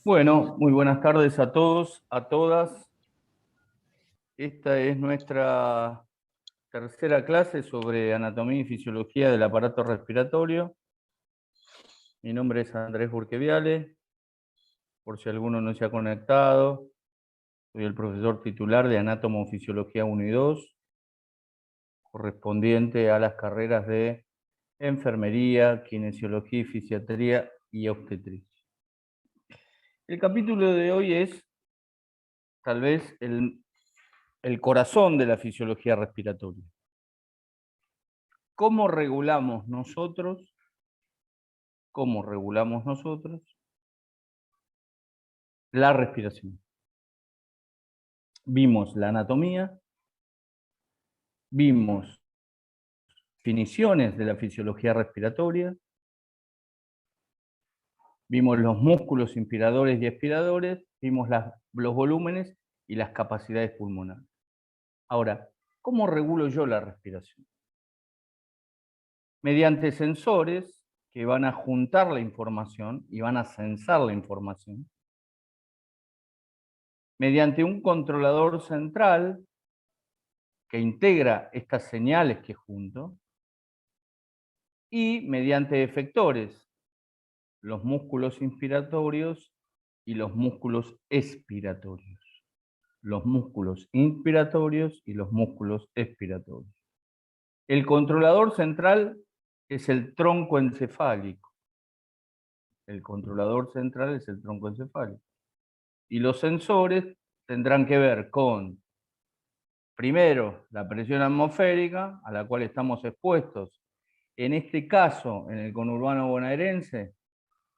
Bueno, muy buenas tardes a todos, a todas. Esta es nuestra tercera clase sobre anatomía y fisiología del aparato respiratorio. Mi nombre es Andrés Burqueviale, por si alguno no se ha conectado. Soy el profesor titular de Anátomo-Fisiología 1 y 2, correspondiente a las carreras de enfermería, kinesiología y fisiatría y obstetricia. El capítulo de hoy es tal vez el corazón de la fisiología respiratoria. ¿Cómo regulamos nosotros la respiración? Vimos la anatomía, vimos definiciones de la fisiología respiratoria, vimos los músculos inspiradores y expiradores, vimos los volúmenes y las capacidades pulmonares. Ahora, ¿cómo regulo yo la respiración? Mediante sensores que van a juntar la información y van a censar la información, mediante un controlador central que integra estas señales que junto, y mediante efectores, los músculos inspiratorios y los músculos expiratorios. Los músculos inspiratorios y los músculos expiratorios. El controlador central es el tronco encefálico. El controlador central es el tronco encefálico. Y los sensores tendrán que ver con, primero, la presión atmosférica a la cual estamos expuestos, en este caso, en el conurbano bonaerense,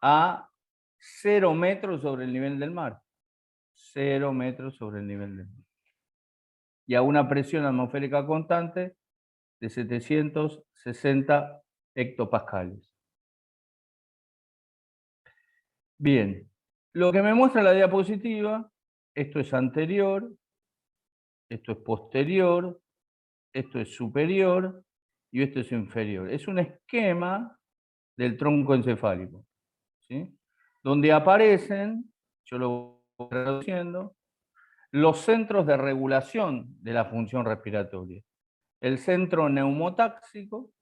a 0 metros sobre el nivel del mar. 0 metros sobre el nivel del mar. Y a una presión atmosférica constante de 760 hectopascales. Bien, lo que me muestra la diapositiva, esto es anterior, esto es posterior, esto es superior y esto es inferior. Es un esquema del tronco encefálico, ¿sí? Donde aparecen, yo lo voy traduciendo, los centros de regulación de la función respiratoria. El centro neumotáxico,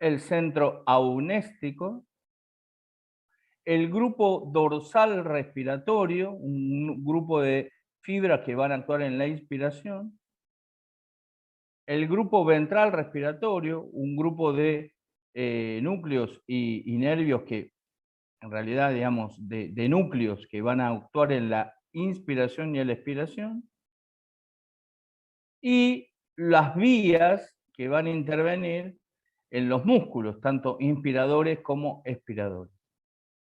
el centro aunéstico, el grupo dorsal respiratorio, un grupo de fibras que van a actuar en la inspiración, el grupo ventral respiratorio, un grupo de núcleos y nervios que, en realidad, digamos, de núcleos que van a actuar en la inspiración y en la expiración, y las vías que van a intervenir en los músculos, tanto inspiradores como expiradores.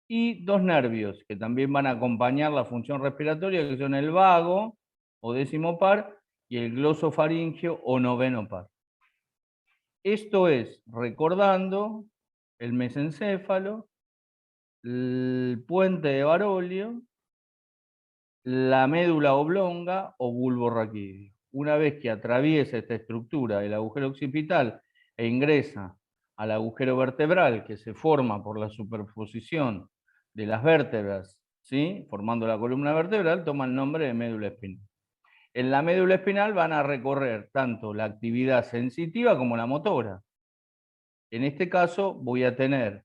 Y dos nervios que también van a acompañar la función respiratoria, que son el vago o décimo par y el glosofaringeo o noveno par. Esto es recordando el mesencéfalo, el puente de Barolio, la médula oblonga o bulbo raquídeo. Una vez que atraviesa esta estructura el agujero occipital e ingresa al agujero vertebral que se forma por la superposición de las vértebras, ¿sí?, formando la columna vertebral, toma el nombre de médula espinal. En la médula espinal van a recorrer tanto la actividad sensitiva como la motora. En este caso voy a tener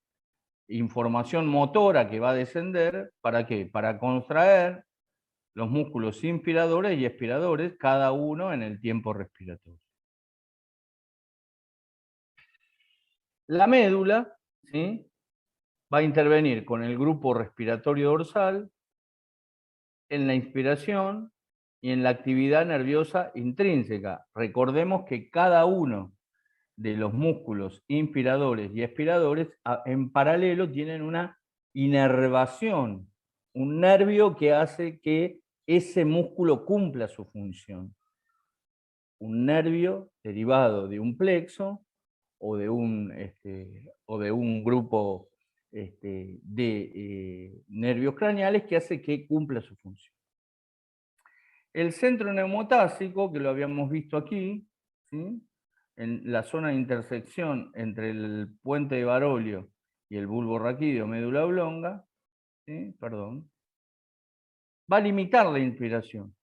información motora que va a descender, ¿para qué? Para contraer los músculos inspiradores y expiradores, cada uno en el tiempo respiratorio. La médula, ¿sí?, va a intervenir con el grupo respiratorio dorsal en la inspiración y en la actividad nerviosa intrínseca. Recordemos que cada uno de los músculos inspiradores y expiradores en paralelo tienen una inervación, un nervio que hace que ese músculo cumpla su función. Un nervio derivado de un plexo o de un grupo de nervios craneales que hace que cumpla su función. El centro neumotáxico, que lo habíamos visto aquí, ¿sí?, en la zona de intersección entre el puente de Barolio y el bulbo raquídeo médula oblonga, ¿sí? Perdón, va a limitar la inspiración.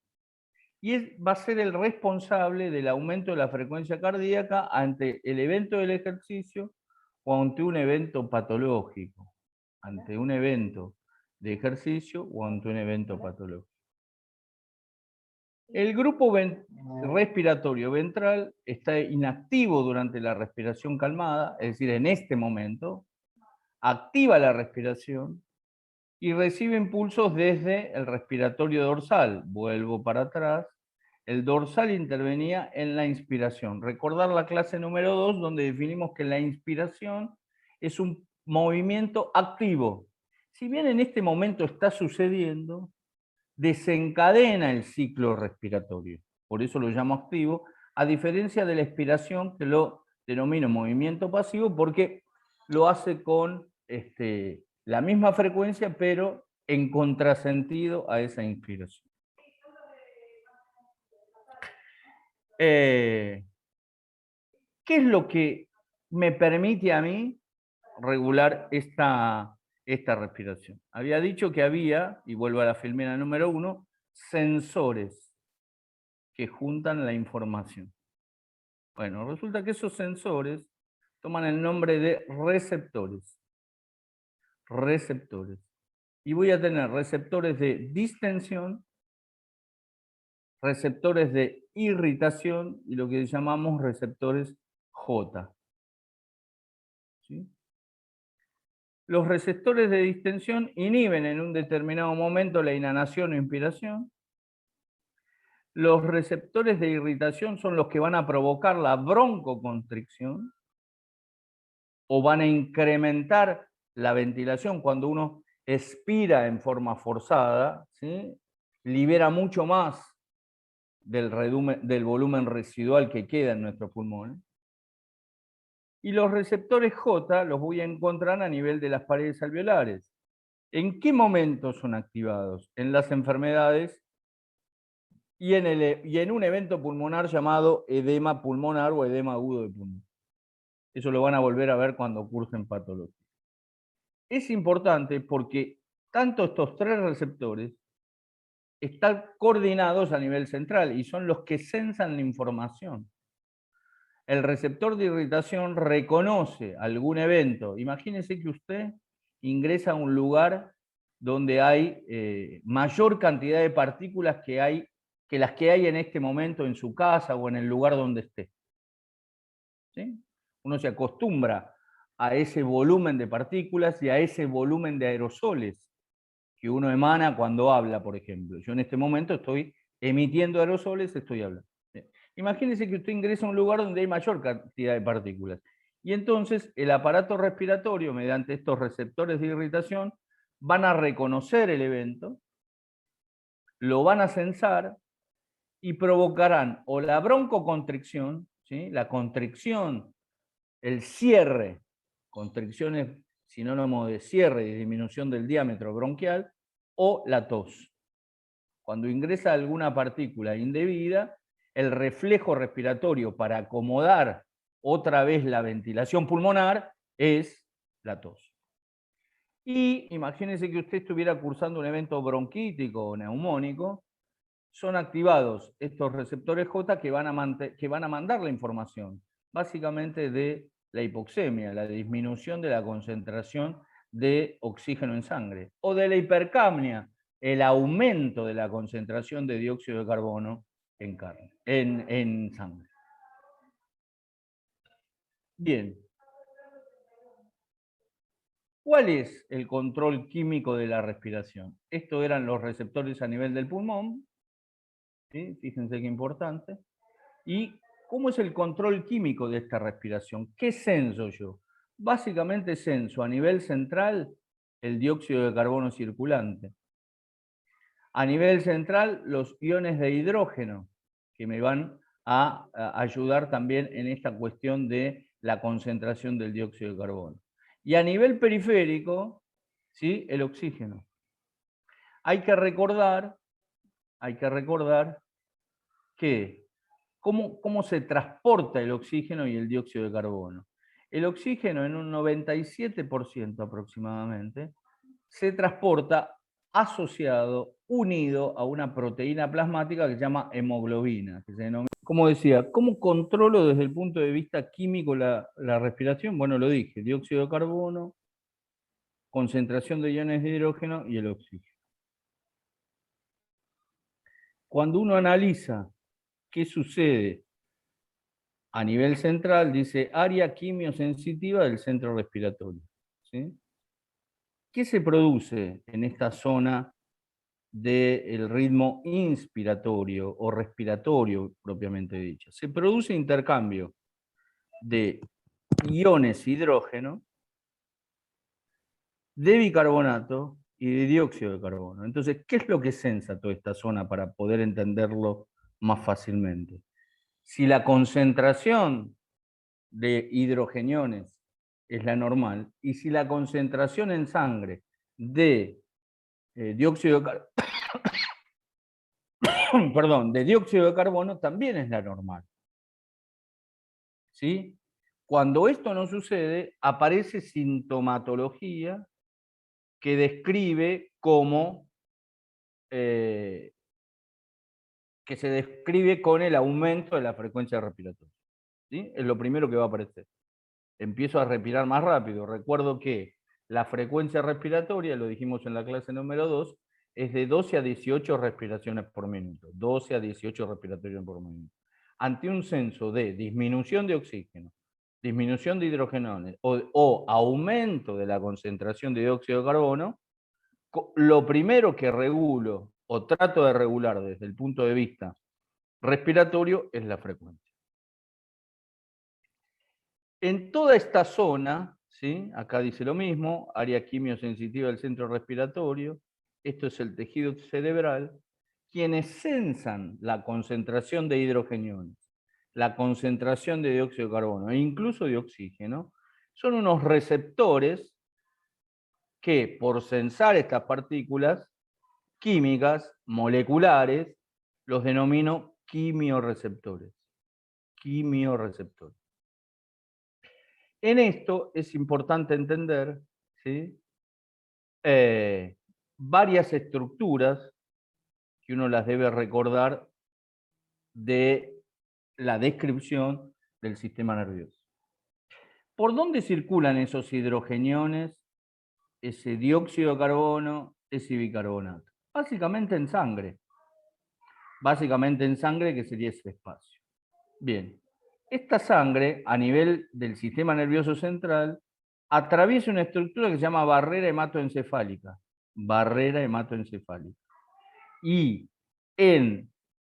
Y va a ser el responsable del aumento de la frecuencia cardíaca ante el evento del ejercicio o ante un evento patológico, ante un evento de ejercicio o ante un evento patológico. El grupo respiratorio ventral está inactivo durante la respiración calmada, es decir, en este momento, activa la respiración y recibe impulsos desde el respiratorio dorsal. Vuelvo para atrás. El dorsal intervenía en la inspiración. Recordar la clase número 2, donde definimos que la inspiración es un movimiento activo. Si bien en este momento está sucediendo, desencadena el ciclo respiratorio. Por eso lo llamo activo, a diferencia de la expiración, que lo denomino movimiento pasivo, porque lo hace con la misma frecuencia, pero en contrasentido a esa inspiración. ¿Qué es lo que me permite a mí regular esta respiración? Había dicho que había, y vuelvo a la filmera número 1, sensores que juntan la información. Bueno, resulta que esos sensores toman el nombre de receptores. Receptores. Y voy a tener receptores de distensión, receptores de irritación y lo que llamamos receptores J. ¿Sí? Los receptores de distensión inhiben en un determinado momento la inhalación o inspiración. Los receptores de irritación son los que van a provocar la broncoconstricción o van a incrementar la ventilación cuando uno expira en forma forzada, ¿sí? Libera mucho más del volumen residual que queda en nuestros pulmones. Y los receptores J los voy a encontrar a nivel de las paredes alveolares. ¿En qué momento son activados? En las enfermedades y en un evento pulmonar llamado edema pulmonar o edema agudo de pulmón. Eso lo van a volver a ver cuando cursen patología. Es importante porque tanto estos tres receptores están coordinados a nivel central y son los que sensan la información. El receptor de irritación reconoce algún evento. Imagínese que usted ingresa a un lugar donde hay mayor cantidad de partículas que las que hay en este momento en su casa o en el lugar donde esté. ¿Sí? Uno se acostumbra a ese volumen de partículas y a ese volumen de aerosoles que uno emana cuando habla, por ejemplo. Yo en este momento estoy emitiendo aerosoles, estoy hablando. Imagínese que usted ingresa a un lugar donde hay mayor cantidad de partículas. Y entonces el aparato respiratorio, mediante estos receptores de irritación, van a reconocer el evento, lo van a sensar y provocarán o la broncoconstricción, ¿sí? La constricción, el cierre, constricción es sinónimo de cierre y disminución del diámetro bronquial, o la tos. Cuando ingresa alguna partícula indebida, el reflejo respiratorio para acomodar otra vez la ventilación pulmonar es la tos. Y imagínense que usted estuviera cursando un evento bronquítico o neumónico, son activados estos receptores J que van a mandar la información, básicamente de la hipoxemia, la disminución de la concentración de oxígeno en sangre, o de la hipercapnia, el aumento de la concentración de dióxido de carbono en sangre. Bien. ¿Cuál es el control químico de la respiración? Estos eran los receptores a nivel del pulmón, ¿sí? Fíjense qué importante. ¿Y cómo es el control químico de esta respiración? ¿Qué censo yo? Básicamente censo a nivel central el dióxido de carbono circulante. A nivel central los iones de hidrógeno, que me van a ayudar también en esta cuestión de la concentración del dióxido de carbono. Y a nivel periférico, ¿sí? El oxígeno. Hay que recordar que ¿cómo se transporta el oxígeno y el dióxido de carbono? El oxígeno en un 97% aproximadamente se transporta asociado, unido a una proteína plasmática que se llama hemoglobina. Que se denomina, como decía, ¿cómo controlo desde el punto de vista químico la respiración? Bueno, lo dije, dióxido de carbono, concentración de iones de hidrógeno y el oxígeno. Cuando uno analiza qué sucede a nivel central, dice área quimiosensitiva del centro respiratorio. ¿Sí? ¿Qué se produce en esta zona del ritmo inspiratorio o respiratorio propiamente dicho? Se produce intercambio de iones hidrógeno, de bicarbonato y de dióxido de carbono. Entonces, ¿qué es lo que sensa toda esta zona para poder entenderlo más fácilmente? Si la concentración de hidrogeniones es la normal, y si la concentración en sangre de dióxido de carbono, perdón, de dióxido de carbono también es la normal. ¿Sí? Cuando esto no sucede, aparece sintomatología que describe como que se describe con el aumento de la frecuencia respiratoria. ¿Sí? Es lo primero que va a aparecer. Empiezo a respirar más rápido. Recuerdo que la frecuencia respiratoria, lo dijimos en la clase número 2, es de 12 a 18 respiraciones por minuto. 12 a 18 respiraciones por minuto. Ante un censo de disminución de oxígeno, disminución de hidrogenones o aumento de la concentración de dióxido de carbono, lo primero que regulo o trato de regular desde el punto de vista respiratorio es la frecuencia. En toda esta zona, ¿sí? Acá dice lo mismo, área quimiosensitiva del centro respiratorio, esto es el tejido cerebral, quienes sensan la concentración de hidrogeniones, la concentración de dióxido de carbono e incluso de oxígeno, son unos receptores que por sensar estas partículas químicas, moleculares, los denomino quimioreceptores. Quimioreceptores. En esto es importante entender, ¿sí? Varias estructuras que uno las debe recordar de la descripción del sistema nervioso. ¿Por dónde circulan esos hidrogeniones, ese dióxido de carbono, ese bicarbonato? Básicamente en sangre. Básicamente en sangre, que sería ese espacio. Bien, esta sangre a nivel del sistema nervioso central atraviesa una estructura que se llama barrera hematoencefálica. Barrera hematoencefálica. Y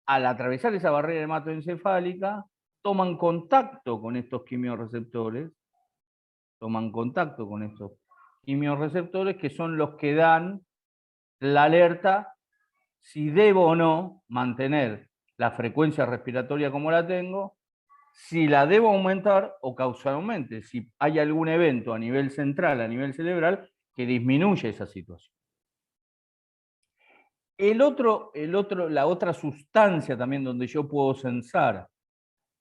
al atravesar esa barrera hematoencefálica, toman contacto con estos quimiorreceptores, que son los que dan la alerta si debo o no mantener la frecuencia respiratoria como la tengo, si la debo aumentar o causalmente, si hay algún evento a nivel central, a nivel cerebral, que disminuye esa situación. La otra sustancia también donde yo puedo censar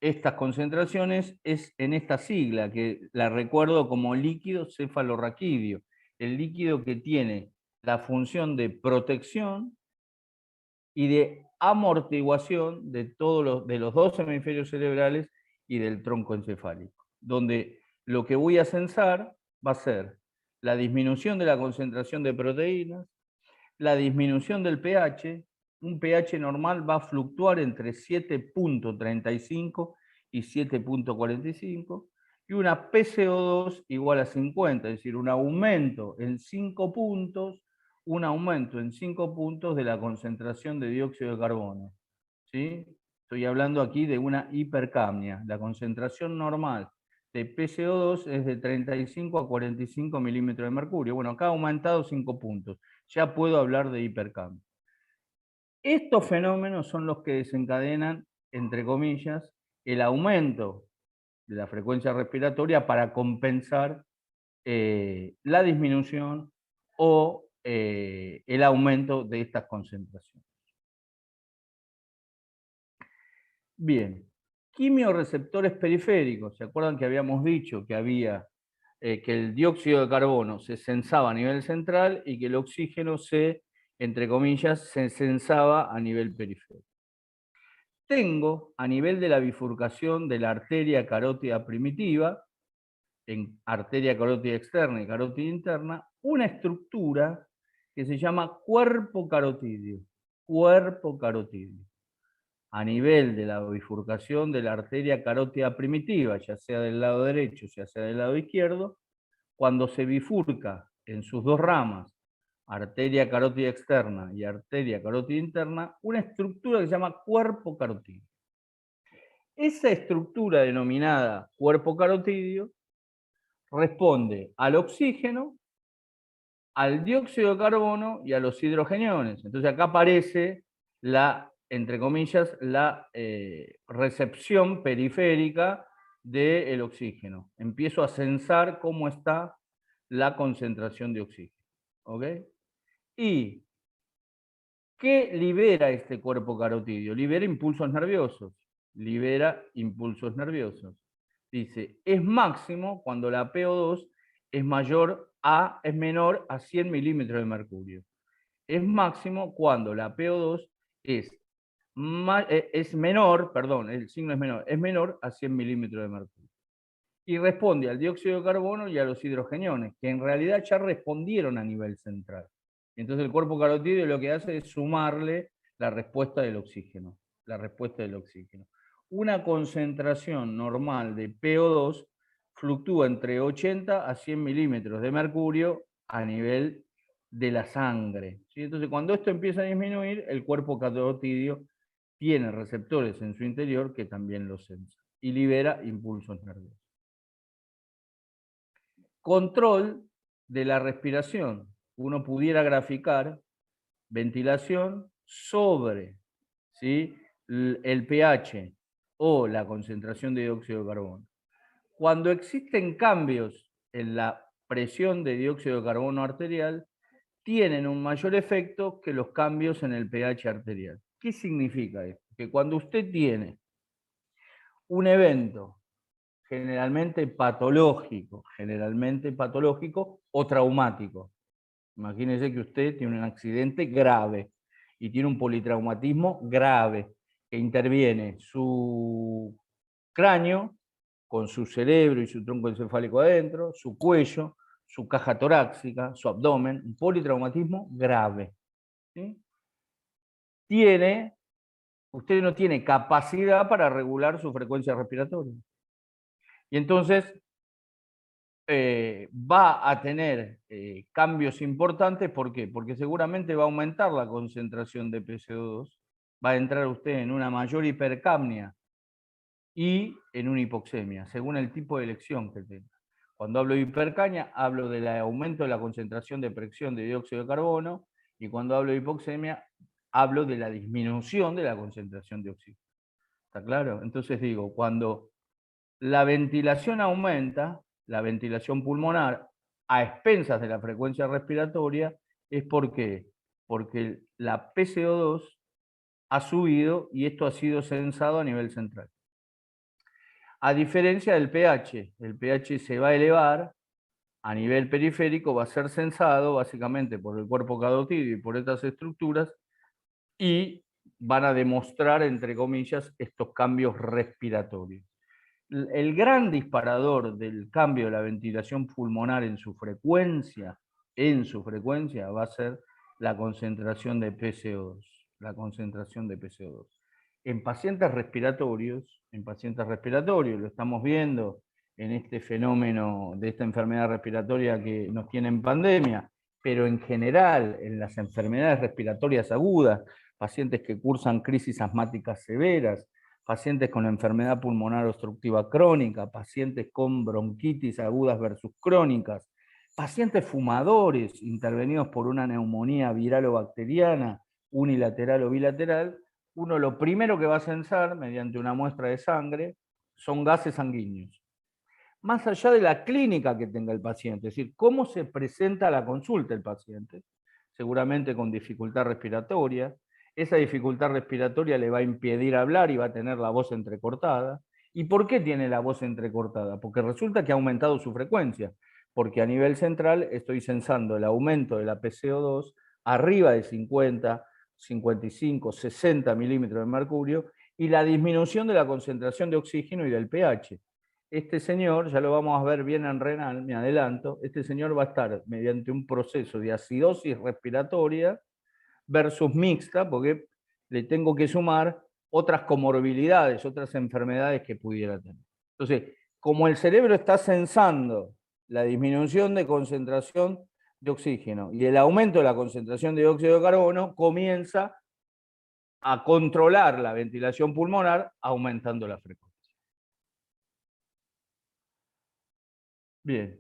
estas concentraciones es en esta sigla, que la recuerdo como líquido cefalorraquídeo, el líquido que tiene la función de protección y de amortiguación de de los dos hemisferios cerebrales y del tronco encefálico, donde lo que voy a censar va a ser la disminución de la concentración de proteínas, la disminución del pH. Un pH normal va a fluctuar entre 7.35 y 7.45, y una PCO2 igual a 50, es decir, un aumento en 5 puntos de la concentración de dióxido de carbono. ¿Sí? Estoy hablando aquí de una hipercapnia. La concentración normal de PCO2 es de 35 a 45 milímetros de mercurio. Bueno, acá ha aumentado 5 puntos. Ya puedo hablar de hipercapnia. Estos fenómenos son los que desencadenan, entre comillas, el aumento de la frecuencia respiratoria para compensar la disminución o el aumento de estas concentraciones. Bien, quimioreceptores periféricos. ¿Se acuerdan que habíamos dicho que había que el dióxido de carbono se sensaba a nivel central y que el oxígeno se, entre comillas, se sensaba a nivel periférico. Tengo a nivel de la bifurcación de la arteria carótida primitiva, en arteria carótida externa y carótida interna, una estructura que se llama cuerpo carotídeo. Cuerpo carotídeo. A nivel de la bifurcación de la arteria carótida primitiva, ya sea del lado derecho, ya sea del lado izquierdo, cuando se bifurca en sus dos ramas, arteria carótida externa y arteria carótida interna, una estructura que se llama cuerpo carotídeo. Esa estructura denominada cuerpo carotídeo responde al oxígeno, al dióxido de carbono y a los hidrogeniones. Entonces acá aparece la, entre comillas, la recepción periférica del oxígeno. Empiezo a censar cómo está la concentración de oxígeno. ¿Ok? ¿Y qué libera este cuerpo carotídeo? Libera impulsos nerviosos. Libera impulsos nerviosos. Dice, es máximo cuando la PO2 es menor a 100 milímetros de mercurio. Es máximo cuando la PO2 es menor, perdón, el signo es menor a 100 milímetros de mercurio. Y responde al dióxido de carbono y a los hidrogeniones, que en realidad ya respondieron a nivel central. Entonces el cuerpo carotídeo lo que hace es sumarle la respuesta del oxígeno. La respuesta del oxígeno. Una concentración normal de PO2 fluctúa entre 80 a 100 milímetros de mercurio a nivel de la sangre. ¿Sí? Entonces cuando esto empieza a disminuir, el cuerpo carotídeo tiene receptores en su interior que también lo sensan y libera impulsos nerviosos. Control de la respiración. Uno pudiera graficar ventilación sobre, ¿sí?, el pH o la concentración de dióxido de carbono. Cuando existen cambios en la presión de dióxido de carbono arterial, tienen un mayor efecto que los cambios en el pH arterial. ¿Qué significa esto? Que cuando usted tiene un evento generalmente patológico o traumático. Imagínese que usted tiene un accidente grave y tiene un politraumatismo grave que interviene su cráneo con su cerebro y su tronco encefálico adentro, su cuello, su caja torácica, su abdomen, un politraumatismo grave. ¿Sí? Usted no tiene capacidad para regular su frecuencia respiratoria. Y entonces va a tener cambios importantes. ¿Por qué? Porque seguramente va a aumentar la concentración de PCO2, va a entrar usted en una mayor hipercapnia y en una hipoxemia, según el tipo de elección que tenga. Cuando hablo de hipercapnia, hablo del aumento de la concentración de presión de dióxido de carbono, y cuando hablo de hipoxemia, hablo de la disminución de la concentración de oxígeno. ¿Está claro? Entonces digo, cuando la ventilación aumenta, la ventilación pulmonar, a expensas de la frecuencia respiratoria, es porque la PCO2 ha subido y esto ha sido censado a nivel central. A diferencia del pH, el pH se va a elevar a nivel periférico, va a ser censado básicamente por el cuerpo carotídeo y por estas estructuras, y van a demostrar, entre comillas, estos cambios respiratorios. El gran disparador del cambio de la ventilación pulmonar en su frecuencia va a ser la concentración de PCO2. La concentración de PCO2. En pacientes respiratorios, lo estamos viendo en este fenómeno de esta enfermedad respiratoria que nos tiene en pandemia, pero en general en las enfermedades respiratorias agudas, pacientes que cursan crisis asmáticas severas, pacientes con enfermedad pulmonar obstructiva crónica, pacientes con bronquitis agudas versus crónicas, pacientes fumadores intervenidos por una neumonía viral o bacteriana, unilateral o bilateral, uno lo primero que va a censar mediante una muestra de sangre son gases sanguíneos. Más allá de la clínica que tenga el paciente, es decir, cómo se presenta a la consulta el paciente, seguramente con dificultad respiratoria. Esa dificultad respiratoria le va a impedir hablar y va a tener la voz entrecortada. ¿Y por qué tiene la voz entrecortada? Porque resulta que ha aumentado su frecuencia. porque a nivel central estoy censando el aumento de la PCO2 arriba de 50, 55, 60 milímetros de mercurio y la disminución de la concentración de oxígeno y del pH. Este señor, ya lo vamos a ver bien en renal, me adelanto, este señor va a estar mediante un proceso de acidosis respiratoria versus mixta, porque le tengo que sumar otras comorbilidades, otras enfermedades que pudiera tener. Entonces, como el cerebro está sensando la disminución de concentración de oxígeno y el aumento de la concentración de dióxido de carbono, comienza a controlar la ventilación pulmonar aumentando la frecuencia. Bien.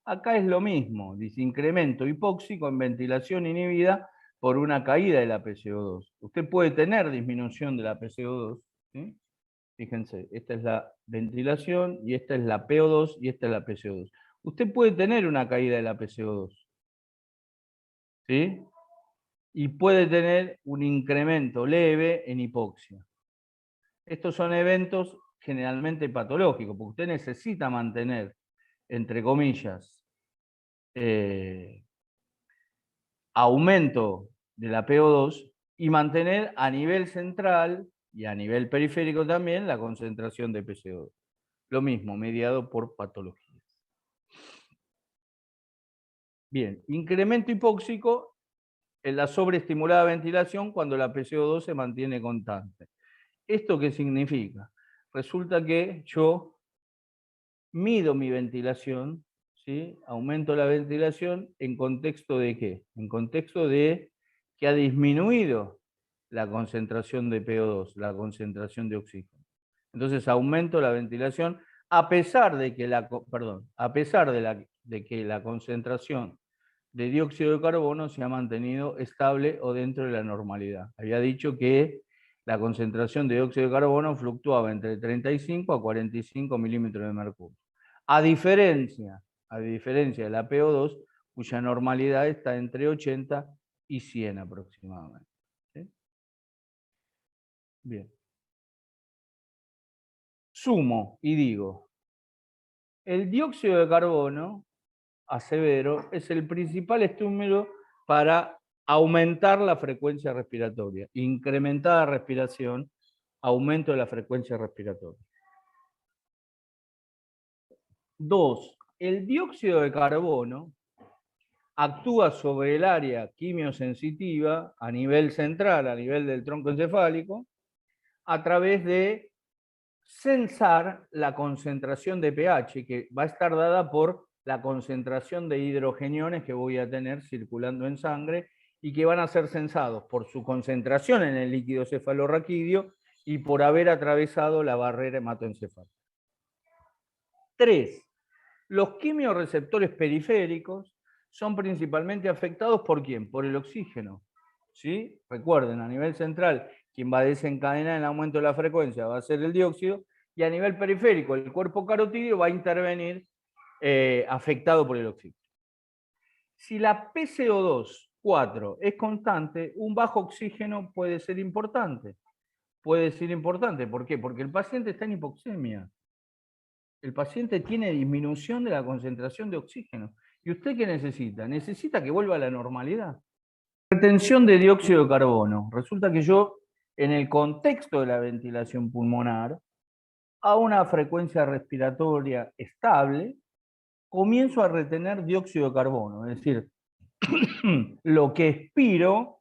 Acá es lo mismo, dice incremento hipóxico en ventilación inhibida por una caída de la PCO2. Usted puede tener disminución de la PCO2, ¿sí? Fíjense, esta es la ventilación y esta es la PO2 y esta es la PCO2. Usted puede tener una caída de la PCO2, ¿sí? Y puede tener un incremento leve en hipoxia. Estos son eventos generalmente patológicos, porque usted necesita mantener, entre comillas, aumento de la PO2 y mantener a nivel central y a nivel periférico también la concentración de PCO2. Lo mismo, mediado por patologías. Bien, incremento hipóxico en la sobreestimulada ventilación cuando la PCO2 se mantiene constante. ¿Esto qué significa? Resulta que yo mido mi ventilación, ¿sí? Aumento la ventilación en contexto de ¿qué? En contexto de que ha disminuido la concentración de PO2, la concentración de oxígeno. Entonces aumento la ventilación a pesar de que la concentración de dióxido de carbono se ha mantenido estable o dentro de la normalidad. Había dicho que la concentración de dióxido de carbono fluctuaba entre 35 a 45 milímetros de mercurio. A diferencia de la PO2, cuya normalidad está entre 80 y 100 aproximadamente. ¿Sí? Bien. Sumo y digo, el dióxido de carbono, asevero, es el principal estímulo para aumentar la frecuencia respiratoria. Incrementada respiración, aumento de la frecuencia respiratoria. 2. El dióxido de carbono actúa sobre el área quimiosensitiva a nivel central, a nivel del tronco encefálico, a través de censar la concentración de pH, que va a estar dada por la concentración de hidrogeniones que voy a tener circulando en sangre y que van a ser censados por su concentración en el líquido cefalorraquídeo y por haber atravesado la barrera hematoencefálica. 3. Los quimiorreceptores periféricos son principalmente afectados ¿por quién? Por el oxígeno. ¿Sí? Recuerden, a nivel central, quien va a desencadenar el aumento de la frecuencia va a ser el dióxido, y a nivel periférico, el cuerpo carotídeo va a intervenir afectado por el oxígeno. Si la PCO2, 4, es constante, un bajo oxígeno puede ser importante. Puede ser importante, ¿por qué? Porque el paciente está en hipoxemia. El paciente tiene disminución de la concentración de oxígeno. ¿Y usted qué necesita? Necesita que vuelva a la normalidad. Retención de dióxido de carbono. Resulta que yo, en el contexto de la ventilación pulmonar, a una frecuencia respiratoria estable, comienzo a retener dióxido de carbono. Es decir, lo que expiro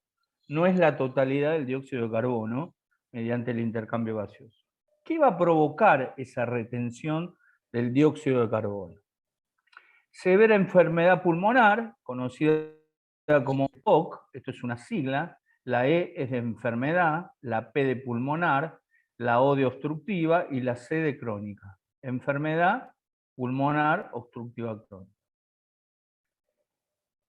no es la totalidad del dióxido de carbono mediante el intercambio gaseoso. ¿Qué va a provocar esa retención del dióxido de carbono? Severa enfermedad pulmonar, conocida como POC, esto es una sigla, la E es de enfermedad, la P de pulmonar, la O de obstructiva y la C de crónica. Enfermedad pulmonar obstructiva crónica.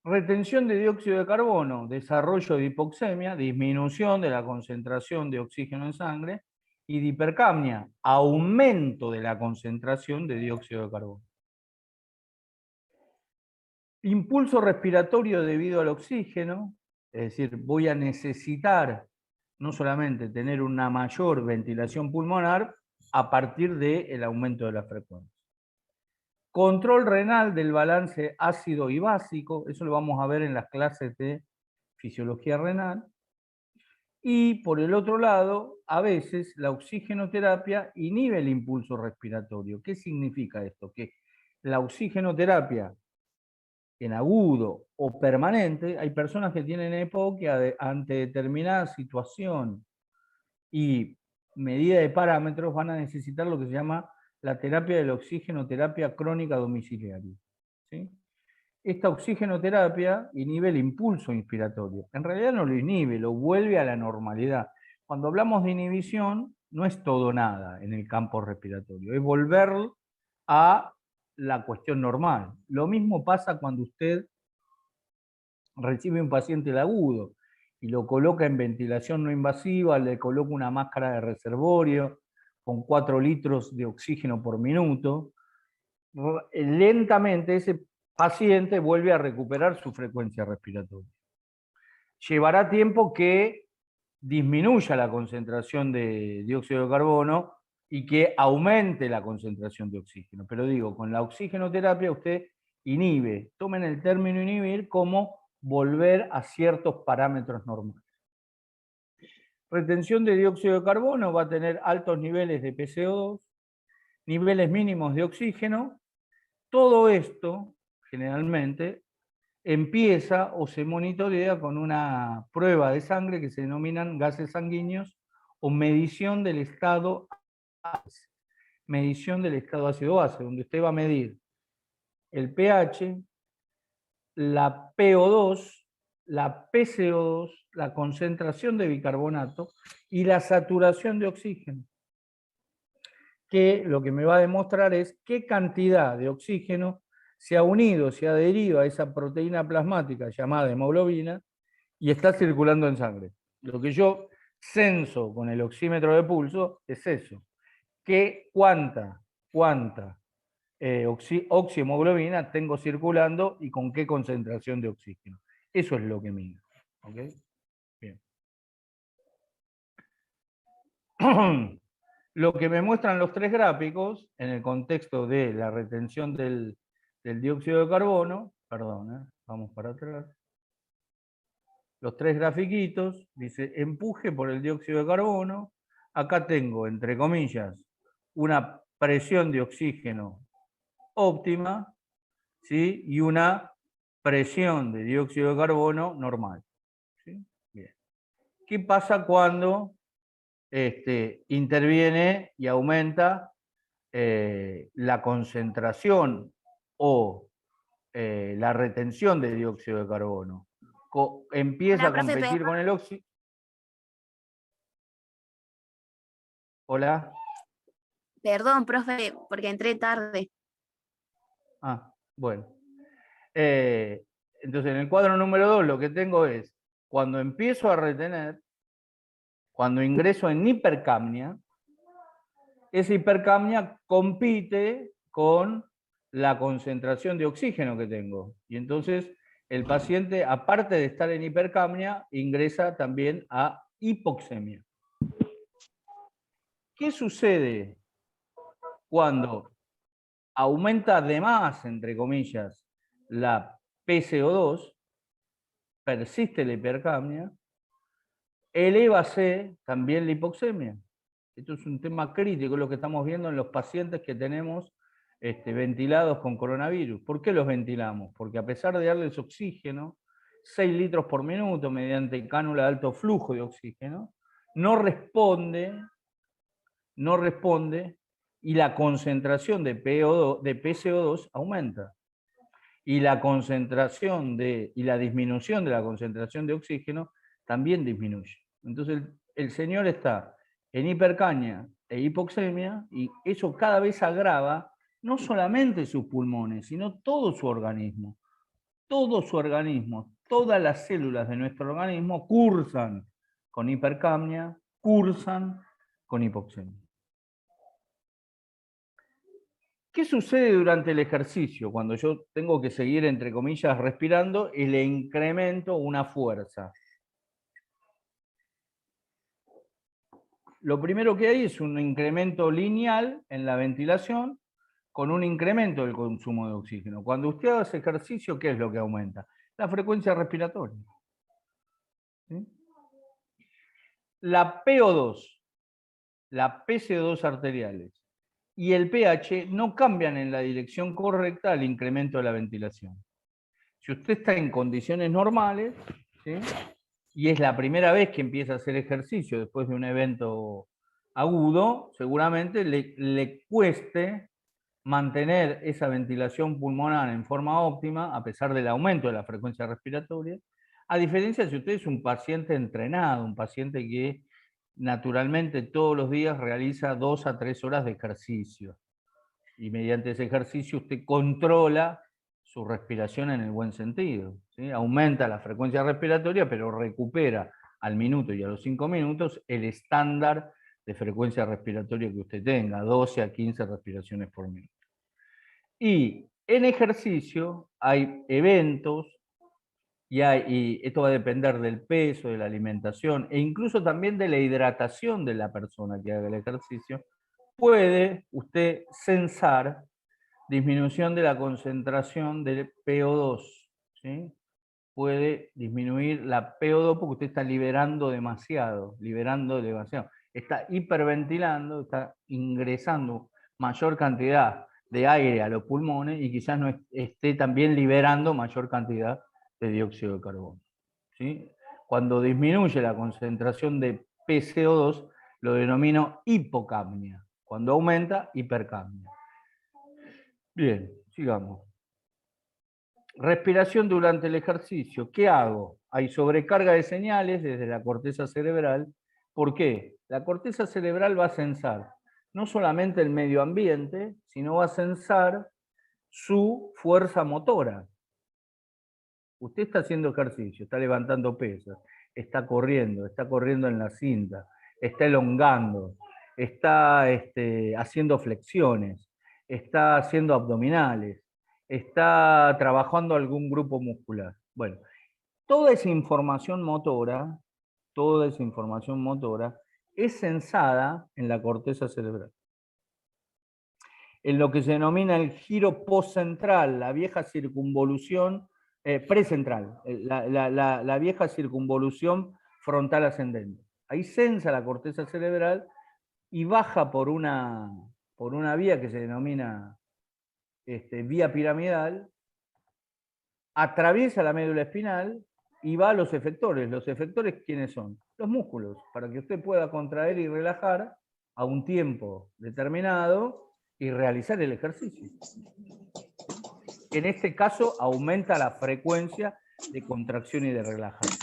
Retención de dióxido de carbono, desarrollo de hipoxemia, disminución de la concentración de oxígeno en sangre, y de hipercapnia, aumento de la concentración de dióxido de carbono. Impulso respiratorio debido al oxígeno, es decir, voy a necesitar no solamente tener una mayor ventilación pulmonar, a partir del aumento de la frecuencia. Control renal del balance ácido y básico, eso lo vamos a ver en las clases de fisiología renal. Y por el otro lado, a veces la oxigenoterapia inhibe el impulso respiratorio. ¿Qué significa esto? Que la oxigenoterapia en agudo o permanente, hay personas que tienen EPOC que ante determinada situación y medida de parámetros van a necesitar lo que se llama la terapia de la oxigenoterapia crónica domiciliaria. ¿Sí? Esta oxigenoterapia inhibe el impulso inspiratorio. En realidad no lo inhibe, lo vuelve a la normalidad. Cuando hablamos de inhibición, no es todo nada en el campo respiratorio, es volver a la cuestión normal. Lo mismo pasa cuando usted recibe un paciente de agudo y lo coloca en ventilación no invasiva, le coloca una máscara de reservorio con 4 litros de oxígeno por minuto, lentamente ese paciente vuelve a recuperar su frecuencia respiratoria. Llevará tiempo que disminuya la concentración de dióxido de carbono y que aumente la concentración de oxígeno. Pero digo, con la oxigenoterapia usted inhibe, tomen el término inhibir como volver a ciertos parámetros normales. Retención de dióxido de carbono va a tener altos niveles de PCO2, niveles mínimos de oxígeno. Todo esto, generalmente, empieza o se monitorea con una prueba de sangre que se denominan gases sanguíneos o medición del estado ácido-base, donde usted va a medir el pH, la PO2, la PCO2, la concentración de bicarbonato y la saturación de oxígeno, que lo que me va a demostrar es qué cantidad de oxígeno se ha unido, se ha adherido a esa proteína plasmática llamada hemoglobina y está circulando en sangre. Lo que yo censo con el oxímetro de pulso es eso. ¿Cuánta oxihemoglobina tengo circulando y con qué concentración de oxígeno? Eso es lo que mido. ¿Okay? Bien. Lo que me muestran los 3 gráficos en el contexto de la retención del dióxido de carbono, perdón, vamos para atrás. Los 3 grafiquitos, dice empuje por el dióxido de carbono. Acá tengo, entre comillas, una presión de oxígeno óptima, ¿sí? Y una presión de dióxido de carbono normal. ¿Sí? Bien. ¿Qué pasa cuando interviene y aumenta la concentración o la retención de dióxido de carbono? Empieza a competir con el oxígeno. Hola. Perdón, profe, porque entré tarde. Ah, bueno. Entonces, en el cuadro número 2 lo que tengo es, cuando empiezo a retener, cuando ingreso en hipercapnia, esa hipercapnia compite con la concentración de oxígeno que tengo. Y entonces el paciente, aparte de estar en hipercapnia, ingresa también a hipoxemia. ¿Qué sucede cuando aumenta de más, entre comillas, la PCO2, persiste la hipercapnia, elévase también la hipoxemia? Esto es un tema crítico, lo que estamos viendo en los pacientes que tenemos ventilados con coronavirus. ¿Por qué los ventilamos? Porque a pesar de darles oxígeno, 6 litros por minuto mediante cánula de alto flujo de oxígeno, no responde y la concentración de PCO2 aumenta. Y la concentración y la disminución de la concentración de oxígeno también disminuye. Entonces el señor está en hipercapnia e hipoxemia y eso cada vez agrava no solamente sus pulmones, sino todo su organismo. Todo su organismo, todas las células de nuestro organismo cursan con hipercapnia, cursan con hipoxemia. ¿Qué sucede durante el ejercicio cuando yo tengo que seguir, entre comillas, respirando y le incremento una fuerza? lo primero que hay es un incremento lineal en la ventilación con un incremento del consumo de oxígeno. Cuando usted hace ejercicio, ¿qué es lo que aumenta? La frecuencia respiratoria. ¿Sí? La PO2, la PCO2 arteriales y el pH no cambian en la dirección correcta al incremento de la ventilación. Si usted está en condiciones normales, ¿sí?, y es la primera vez que empieza a hacer ejercicio después de un evento agudo, seguramente le cueste mantener esa ventilación pulmonar en forma óptima, a pesar del aumento de la frecuencia respiratoria, a diferencia de si usted es un paciente entrenado, un paciente que naturalmente todos los días realiza 2 a 3 horas de ejercicio. Y mediante ese ejercicio usted controla su respiración en el buen sentido, ¿sí? Aumenta la frecuencia respiratoria, pero recupera al minuto y a los 5 minutos el estándar de frecuencia respiratoria que usted tenga, 12 a 15 respiraciones por minuto. Y en ejercicio hay eventos, y esto va a depender del peso, de la alimentación, e incluso también de la hidratación de la persona que haga el ejercicio, puede usted censar disminución de la concentración del PO2, ¿sí? Puede disminuir la PO2 porque usted está liberando demasiado, está hiperventilando, está ingresando mayor cantidad de aire a los pulmones y quizás no esté también liberando mayor cantidad de dióxido de carbono, ¿sí? Cuando disminuye la concentración de PCO2, lo denomino hipocapnia. Cuando aumenta, hipercapnia. Bien, sigamos. Respiración durante el ejercicio. ¿Qué hago? Hay sobrecarga de señales desde la corteza cerebral. ¿Por qué? La corteza cerebral va a censar no solamente el medio ambiente, sino va a censar su fuerza motora. Usted está haciendo ejercicio, está levantando pesas, está corriendo en la cinta, está elongando, está haciendo flexiones, está haciendo abdominales, está trabajando algún grupo muscular. Bueno, toda esa información motora es censada en la corteza cerebral, en lo que se denomina el giro postcentral, la vieja circunvolución precentral, la vieja circunvolución frontal ascendente. Ahí censa la corteza cerebral y baja por una vía que se denomina vía piramidal, atraviesa la médula espinal y va a los efectores. ¿Los efectores quiénes son? Los músculos, para que usted pueda contraer y relajar a un tiempo determinado y realizar el ejercicio. En este caso aumenta la frecuencia de contracción y de relajación.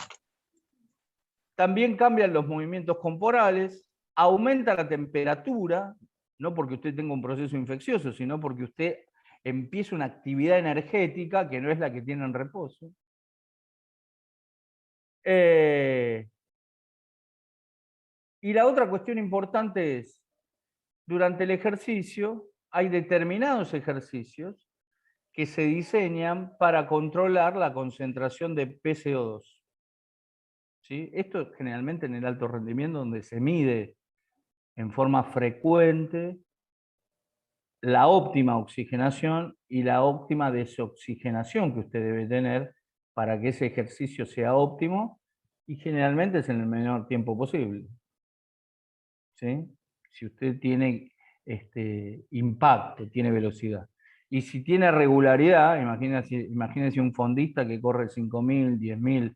También cambian los movimientos corporales, aumenta la temperatura, no porque usted tenga un proceso infeccioso, sino porque usted empieza una actividad energética que no es la que tiene en reposo. Y la otra cuestión importante es, durante el ejercicio, hay determinados ejercicios que se diseñan para controlar la concentración de PCO2. ¿Sí? Esto es generalmente en el alto rendimiento, donde se mide en forma frecuente la óptima oxigenación y la óptima desoxigenación que usted debe tener para que ese ejercicio sea óptimo, y generalmente es en el menor tiempo posible. ¿Sí? Si usted tiene impacto, tiene velocidad. Y si tiene regularidad, imagínense un fondista que corre 5.000,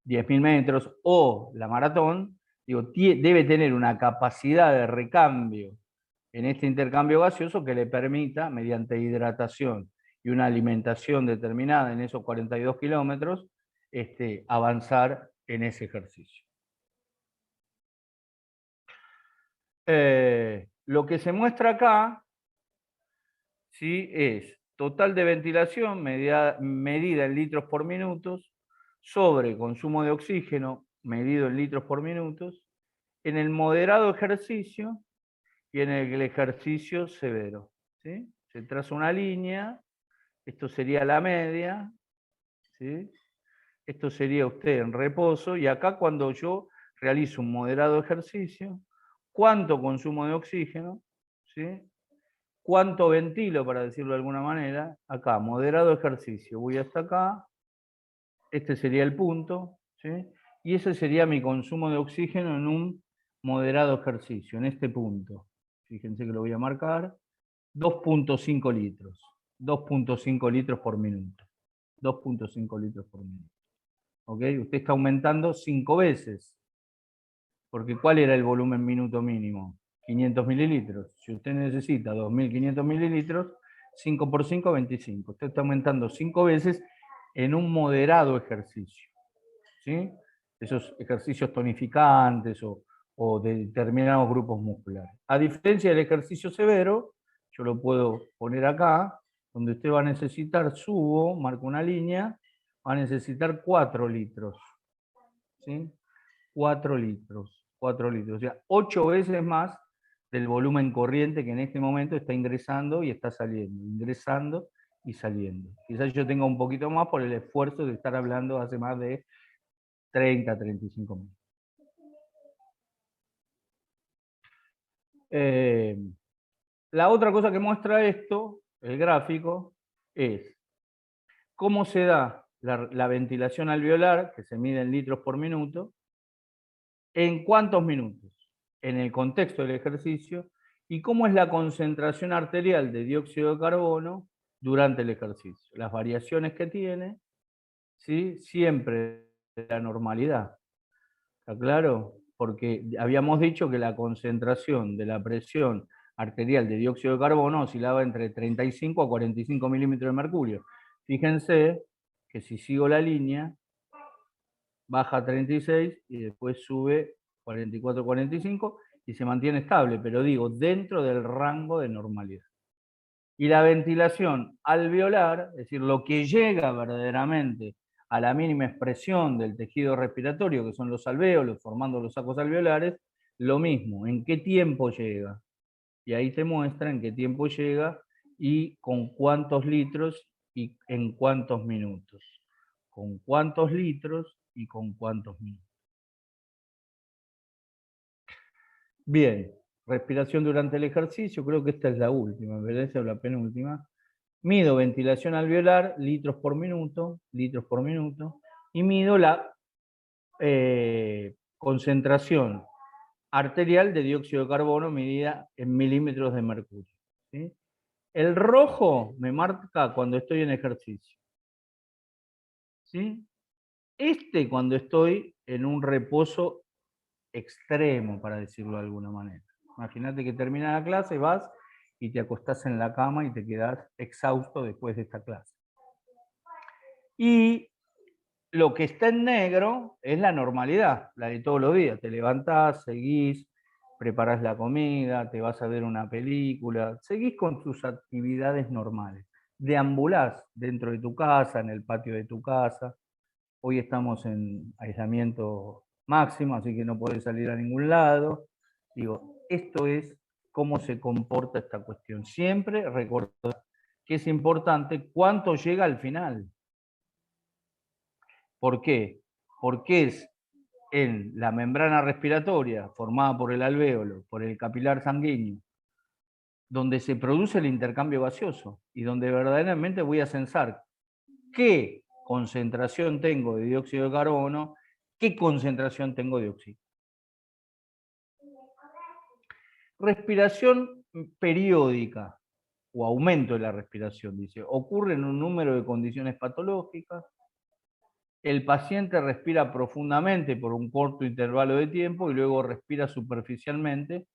10.000 metros o la maratón, debe tener una capacidad de recambio en este intercambio gaseoso que le permita, mediante hidratación y una alimentación determinada en esos 42 kilómetros, avanzar en ese ejercicio. Lo que se muestra acá, ¿sí?, es total de ventilación medida en litros por minuto sobre consumo de oxígeno medido en litros por minuto en el moderado ejercicio y en el ejercicio severo. ¿Sí? Se traza una línea, esto sería la media, ¿sí? Esto sería usted en reposo, y acá cuando yo realizo un moderado ejercicio, cuánto consumo de oxígeno, ¿sí? Cuánto ventilo, para decirlo de alguna manera. Acá, moderado ejercicio. Voy hasta acá. Este sería el punto, ¿sí? Y ese sería mi consumo de oxígeno en un moderado ejercicio, en este punto. Fíjense que lo voy a marcar. 2.5 litros. 2.5 litros por minuto. 2.5 litros por minuto. ¿Ok? Usted está aumentando 5 veces. Porque ¿cuál era el volumen minuto mínimo? 500 mililitros. Si usted necesita 2.500 mililitros, 5 por 5, 25. Usted está aumentando 5 veces en un moderado ejercicio. ¿Sí? Esos ejercicios tonificantes o de determinados grupos musculares. A diferencia del ejercicio severo, yo lo puedo poner acá, donde usted va a necesitar, subo, marco una línea, va a necesitar 4 litros. ¿Sí? 4 litros. 4 litros. O sea, 8 veces más del volumen corriente que en este momento está ingresando y está saliendo. Ingresando y saliendo. Quizás yo tenga un poquito más por el esfuerzo de estar hablando hace más de 30, 35 minutos. La otra cosa que muestra esto, el gráfico, es cómo se da la ventilación alveolar, que se mide en litros por minuto, en cuántos minutos, en el contexto del ejercicio, y cómo es la concentración arterial de dióxido de carbono durante el ejercicio. Las variaciones que tiene, ¿sí? Siempre la normalidad. ¿Está claro? Porque habíamos dicho que la concentración de la presión arterial de dióxido de carbono oscilaba entre 35 a 45 milímetros de mercurio. Fíjense que si sigo la línea, baja a 36 y después sube 44, 45 y se mantiene estable, pero digo, dentro del rango de normalidad. Y la ventilación alveolar, es decir, lo que llega verdaderamente a la mínima expresión del tejido respiratorio, que son los alvéolos, formando los sacos alveolares, lo mismo, ¿en qué tiempo llega? Y ahí te muestra en qué tiempo llega y con cuántos litros y en cuántos minutos. Con cuántos litros y con cuántos minutos. Bien, respiración durante el ejercicio, creo que esta es la última, ¿verdad? Esa es la penúltima. Mido ventilación alveolar, litros por minuto, y mido la concentración arterial de dióxido de carbono medida en milímetros de mercurio. ¿Sí? El rojo me marca cuando estoy en ejercicio. ¿Sí? Este cuando estoy en un reposo extremo, para decirlo de alguna manera. Imagínate que termina la clase, vas y te acostás en la cama y te quedás exhausto después de esta clase. Y lo que está en negro es la normalidad, la de todos los días. Te levantás, seguís, preparás la comida, te vas a ver una película, seguís con tus actividades normales. Deambulás dentro de tu casa, en el patio de tu casa. Hoy estamos en aislamiento máximo, así que no podés salir a ningún lado. Digo, esto es cómo se comporta esta cuestión. Siempre recordar que es importante cuánto llega al final. ¿Por qué? Porque es en la membrana respiratoria formada por el alvéolo, por el capilar sanguíneo, donde se produce el intercambio gaseoso y donde verdaderamente voy a censar qué concentración tengo de dióxido de carbono, qué concentración tengo de oxígeno. Respiración periódica o aumento de la respiración, dice, ocurre en un número de condiciones patológicas. El paciente respira profundamente por un corto intervalo de tiempo y luego respira superficialmente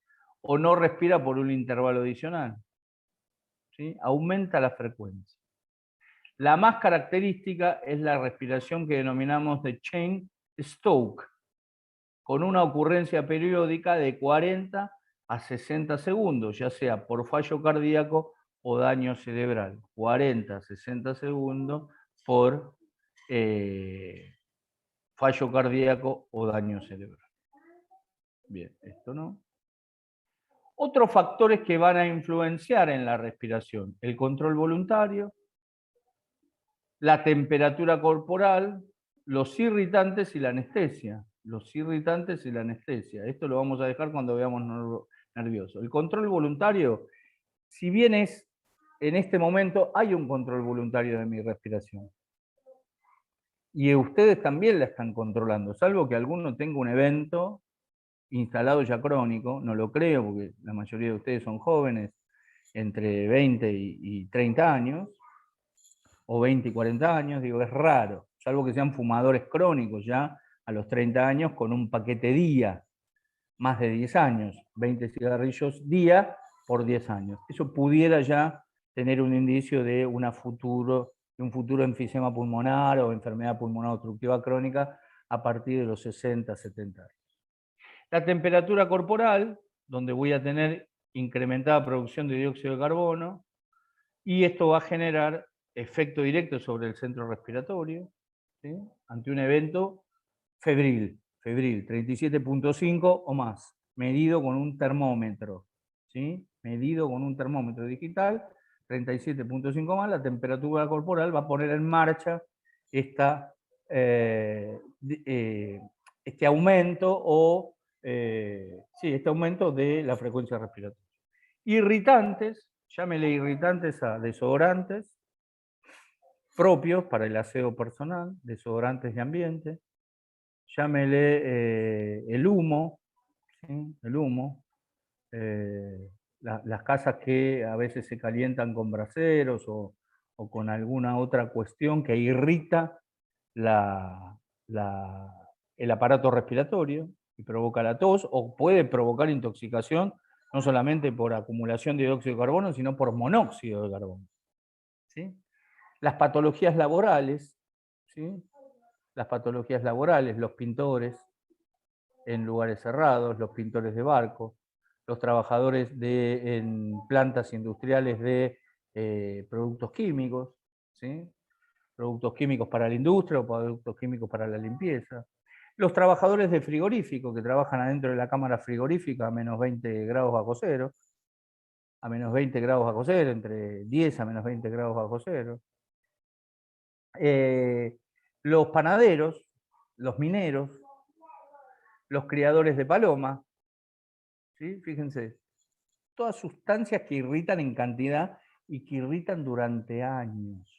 o no respira por un intervalo adicional. ¿Sí? Aumenta la frecuencia. La más característica es la respiración que denominamos de Cheyne-Stokes, con una ocurrencia periódica de 40 a 60 segundos, ya sea por fallo cardíaco o daño cerebral. 40 a 60 segundos por fallo cardíaco o daño cerebral. Bien, esto no. Otros factores que van a influenciar en la respiración: el control voluntario, la temperatura corporal, los irritantes y la anestesia. los irritantes y la anestesia. Esto lo vamos a dejar cuando veamos nervioso. El control voluntario, si bien es en este momento, hay un control voluntario de mi respiración. Y ustedes también la están controlando, salvo que alguno tenga un evento instalado ya crónico, no lo creo, porque la mayoría de ustedes son jóvenes, entre 20 y 30 años, o 20 y 40 años, digo, es raro, salvo que sean fumadores crónicos ya a los 30 años con un paquete día, más de 10 años, 20 cigarrillos día por 10 años. Eso pudiera ya tener un indicio de un futuro enfisema pulmonar o enfermedad pulmonar obstructiva crónica a partir de los 60, 70 años. La temperatura corporal, donde voy a tener incrementada producción de dióxido de carbono, y esto va a generar efecto directo sobre el centro respiratorio, ¿sí? Ante un evento febril, 37.5 o más, medido con un termómetro, ¿sí? Medido con un termómetro digital, 37.5 más, la temperatura corporal va a poner en marcha este aumento o este aumento de la frecuencia respiratoria. Irritantes, llámele irritantes a desodorantes propios para el aseo personal, desodorantes de ambiente, llámele el humo, ¿sí? El humo, las casas que a veces se calientan con braseros o con alguna otra cuestión que irrita el aparato respiratorio y provoca la tos, o puede provocar intoxicación no solamente por acumulación de dióxido de carbono, sino por monóxido de carbono, ¿sí? Las patologías laborales, ¿sí? Las patologías laborales, los pintores en lugares cerrados, los pintores de barco, los trabajadores en plantas industriales de productos químicos, ¿sí? Productos químicos para la industria o productos químicos para la limpieza. Los trabajadores de frigorífico que trabajan adentro de la cámara frigorífica a menos 20 grados bajo cero, a menos 20 grados bajo cero, entre 10 a menos 20 grados bajo cero. Los panaderos, los mineros, los criadores de paloma, ¿sí? Fíjense, todas sustancias que irritan en cantidad y que irritan durante años.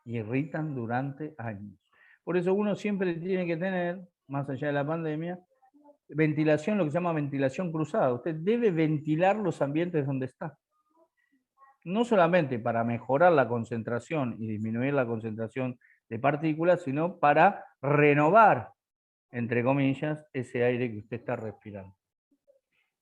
Irritan durante años. Por eso uno siempre tiene que tener, más allá de la pandemia, ventilación, lo que se llama ventilación cruzada. Usted debe ventilar los ambientes donde está. No solamente para mejorar la concentración y disminuir la concentración de partículas, sino para renovar, entre comillas, ese aire que usted está respirando.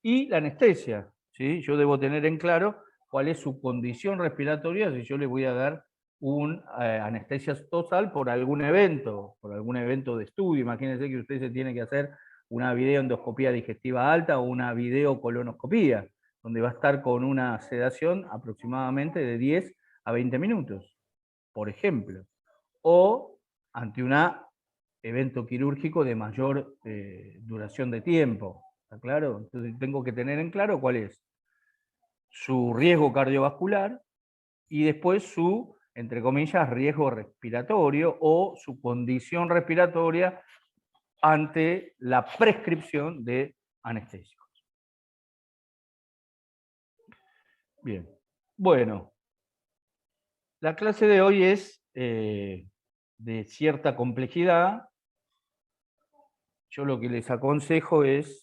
Y la anestesia, ¿sí? Yo debo tener en claro cuál es su condición respiratoria si yo le voy a dar una anestesia total por algún evento de estudio. Imagínense que usted se tiene que hacer una videoendoscopía digestiva alta o una videocolonoscopía, donde va a estar con una sedación aproximadamente de 10 a 20 minutos, por ejemplo. O ante un evento quirúrgico de mayor duración de tiempo. ¿Está claro? Entonces tengo que tener en claro cuál es su riesgo cardiovascular y después su, entre comillas, riesgo respiratorio o su condición respiratoria ante la prescripción de anestésicos. Bien, bueno, la clase de hoy es de cierta complejidad. Yo lo que les aconsejo es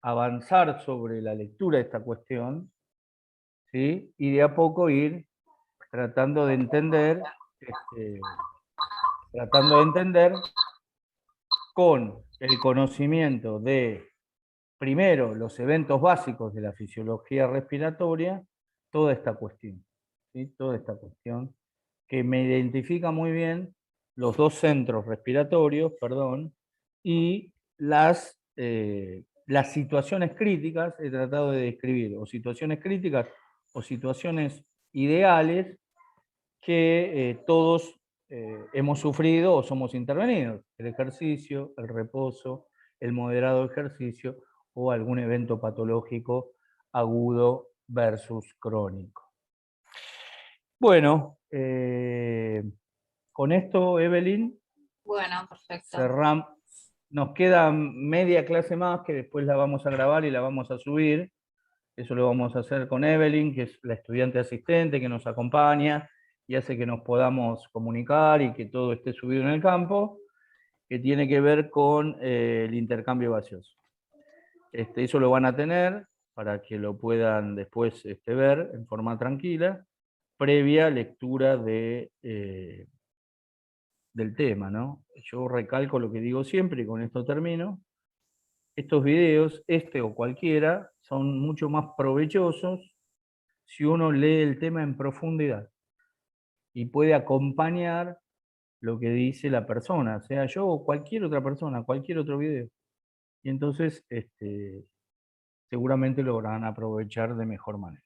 avanzar sobre la lectura de esta cuestión, ¿sí? Y de a poco ir tratando de entender con el conocimiento de, primero, los eventos básicos de la fisiología respiratoria, toda esta cuestión, ¿sí? Toda esta cuestión que me identifica muy bien los dos centros respiratorios, y las situaciones críticas, he tratado de describir, o situaciones críticas o situaciones ideales que todos hemos sufrido o somos intervenidos. El ejercicio, el reposo, el moderado ejercicio o algún evento patológico agudo versus crónico. Bueno, con esto, Evelyn, Bueno, perfecto. Nos queda media clase más que después la vamos a grabar y la vamos a subir. Eso lo vamos a hacer con Evelyn, que es la estudiante asistente que nos acompaña y hace que nos podamos comunicar y que todo esté subido en el campo, que tiene que ver con el intercambio gaseoso. Eso lo van a tener para que lo puedan después ver en forma tranquila, previa lectura del tema, ¿no? Yo recalco lo que digo siempre y con esto termino. Estos videos, o cualquiera, son mucho más provechosos si uno lee el tema en profundidad y puede acompañar lo que dice la persona, sea yo o cualquier otra persona, cualquier otro video. Y entonces seguramente lo van a aprovechar de mejor manera.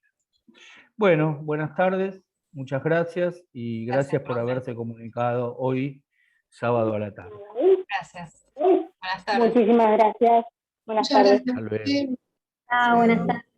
Bueno, buenas tardes, muchas gracias y gracias por profe. haberse comunicado hoy, sábado a la tarde. Gracias. Buenas tardes. Muchísimas gracias. Buenas tardes. Hasta luego. Buenas tardes.